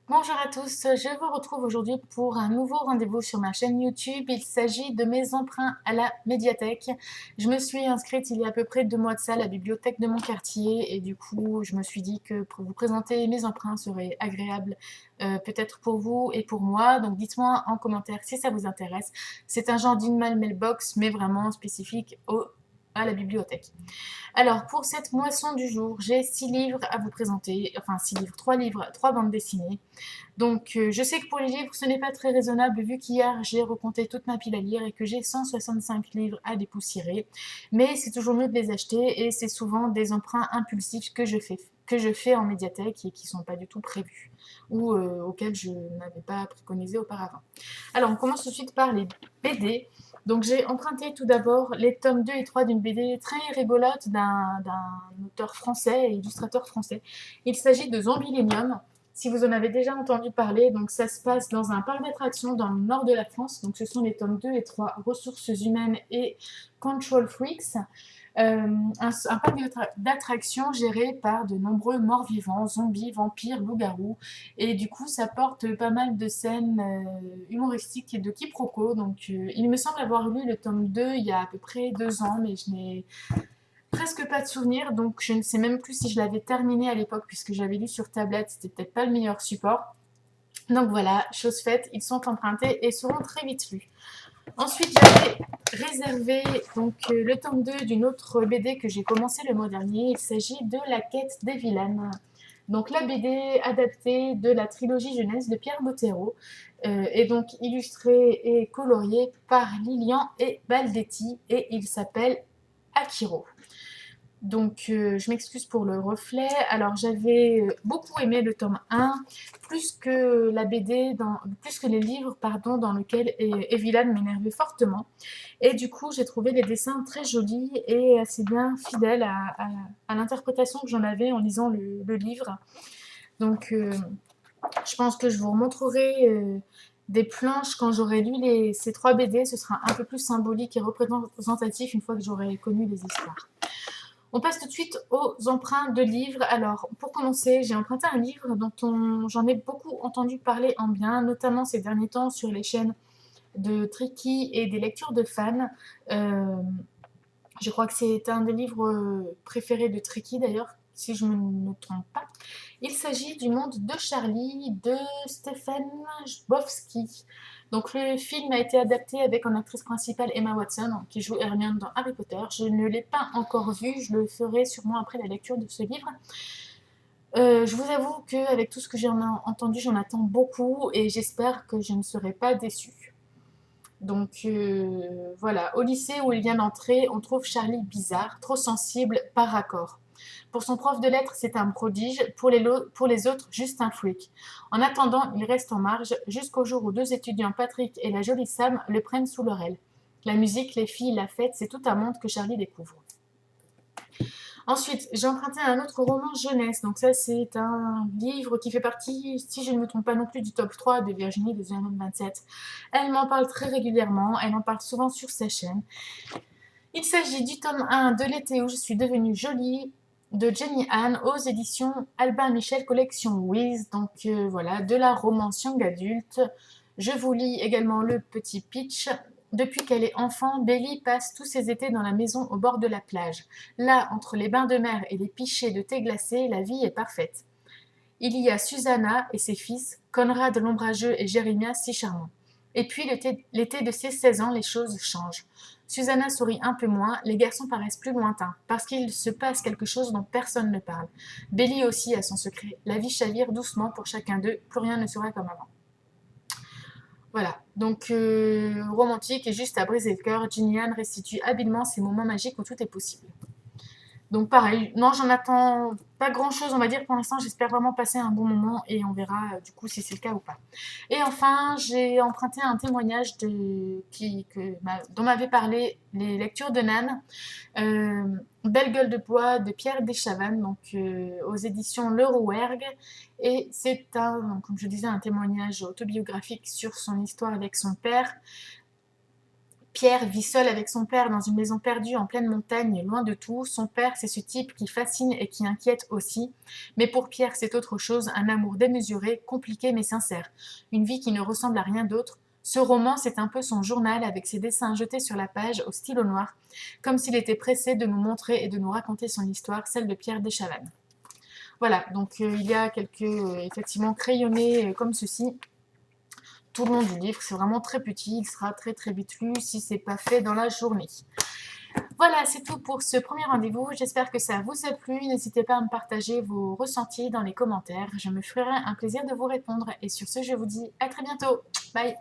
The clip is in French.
Bonjour à tous, je vous retrouve aujourd'hui pour un nouveau rendez-vous sur ma chaîne YouTube. Il s'agit de mes emprunts à la médiathèque. Je me suis inscrite il y a à peu près 2 mois de ça à la bibliothèque de mon quartier et du coup je me suis dit que pour vous présenter mes emprunts serait agréable peut-être pour vous et pour moi. Donc dites-moi en commentaire si ça vous intéresse. C'est un genre d'in mailbox mais vraiment spécifique à la bibliothèque. Alors, pour cette moisson du jour, j'ai 6 livres à vous présenter, enfin 6 livres, 3 bandes dessinées. Donc, je sais que pour les livres, ce n'est pas très raisonnable vu qu'hier, j'ai recompté toute ma pile à lire et que j'ai 165 livres à dépoussiérer. Mais c'est toujours mieux de les acheter et c'est souvent des emprunts impulsifs que je fais en médiathèque et qui ne sont pas du tout prévus ou auxquels je n'avais pas préconisé auparavant. Alors, on commence tout de suite par les BD. Donc, j'ai emprunté tout d'abord les tomes 2 et 3 d'une BD très rigolote d'un auteur français et illustrateur français. Il s'agit de Zombilenium. Si vous en avez déjà entendu parler, donc ça se passe dans un parc d'attractions dans le nord de la France. Donc, ce sont les tomes 2 et 3, Ressources humaines et Control Freaks. Un parc d'attractions géré par de nombreux morts-vivants, zombies, vampires, loups-garous. Et du coup, ça porte pas mal de scènes humoristiques et de quiproquos. Donc, il me semble avoir lu le tome 2 il y a à peu près 2 ans, mais je n'ai presque pas de souvenirs. Donc, je ne sais même plus si je l'avais terminé à l'époque, puisque j'avais lu sur tablette. C'était peut-être pas le meilleur support. Donc voilà, chose faite, ils sont empruntés et seront très vite lus. Ensuite, j'avais réservé donc le tome 2 d'une autre BD que j'ai commencé le mois dernier. Il s'agit de La quête des vilaines. Donc la BD adaptée de la trilogie jeunesse de Pierre Bottero est donc illustrée et coloriée par Lilian et Baldetti et il s'appelle Akiro. Donc, je m'excuse pour le reflet. Alors, j'avais beaucoup aimé le tome 1, plus que la BD, plus que les livres, pardon, dans lesquels Evilan m'énervait fortement. Et du coup, j'ai trouvé les dessins très jolis et assez bien fidèles à l'interprétation que j'en avais en lisant le livre. Donc, je pense que je vous remontrerai des planches quand j'aurai lu ces 3 BD. Ce sera un peu plus symbolique et représentatif une fois que j'aurai connu les histoires. On passe tout de suite aux emprunts de livres. Alors, pour commencer, j'ai emprunté un livre dont j'en ai beaucoup entendu parler en bien, notamment ces derniers temps sur les chaînes de Tricky et des lectures de fans. Euh, je crois que c'est un des livres préférés de Tricky d'ailleurs, si je ne me trompe pas. Il s'agit du monde de Charlie de Stephen Chbosky. Donc le film a été adapté avec en actrice principale Emma Watson qui joue Hermione dans Harry Potter. Je ne l'ai pas encore vu, je le ferai sûrement après la lecture de ce livre. Je vous avoue qu'avec tout ce que j'ai entendu, j'en attends beaucoup et j'espère que je ne serai pas déçue. Donc voilà, au lycée où il vient d'entrer, on trouve Charlie bizarre, trop sensible, pas raccord. Pour son prof de lettres, c'est un prodige, pour les autres, juste un freak. En attendant, il reste en marge jusqu'au jour où 2 étudiants, Patrick et la jolie Sam, le prennent sous leur aile. La musique, les filles, la fête, c'est tout un monde que Charlie découvre. Ensuite, j'ai emprunté un autre roman jeunesse. Donc ça, c'est un livre qui fait partie, si je ne me trompe pas non plus, du top 3 de Virginie de 27. Elle m'en parle très régulièrement, elle en parle souvent sur sa chaîne. Il s'agit du tome 1 de L'été où je suis devenue jolie de Jenny Han aux éditions Albin Michel Collection Wiz. Donc voilà, de la romance young adulte. Je vous lis également le petit pitch. Depuis qu'elle est enfant, Belly passe tous ses étés dans la maison au bord de la plage. Là, entre les bains de mer et les pichets de thé glacé, la vie est parfaite. Il y a Susanna et ses fils, Conrad l'ombrageux et Jérémia si charmants. Et puis l'été de ses 16 ans, les choses changent. Susanna sourit un peu moins, les garçons paraissent plus lointains, parce qu'il se passe quelque chose dont personne ne parle. Belly aussi a son secret. La vie chavire doucement pour chacun d'eux, plus rien ne sera comme avant. Voilà, donc romantique et juste à briser le cœur, Ginny Anne restitue habilement ces moments magiques où tout est possible. Donc pareil, non, j'en attends pas grand-chose, on va dire pour l'instant. J'espère vraiment passer un bon moment et on verra du coup si c'est le cas ou pas. Et enfin, j'ai emprunté un témoignage dont m'avaient parlé les lectures de Nan, Belle gueule de bois de Pierre Deschavannes, donc aux éditions Le Rouergue. Et c'est comme je disais, un témoignage autobiographique sur son histoire avec son père. Pierre vit seul avec son père dans une maison perdue en pleine montagne, loin de tout. Son père, c'est ce type qui fascine et qui inquiète aussi. Mais pour Pierre, c'est autre chose, un amour démesuré, compliqué mais sincère. Une vie qui ne ressemble à rien d'autre. Ce roman, c'est un peu son journal avec ses dessins jetés sur la page au stylo noir, comme s'il était pressé de nous montrer et de nous raconter son histoire, celle de Pierre Deschavannes. Voilà, donc il y a quelques effectivement crayonnés comme ceci tout le long du livre. C'est vraiment très petit, il sera très très vite lu si c'est pas fait dans la journée. Voilà, c'est tout pour ce premier rendez-vous. J'espère que ça vous a plu. N'hésitez pas à me partager vos ressentis dans les commentaires. Je me ferai un plaisir de vous répondre. Et sur ce, je vous dis à très bientôt. Bye!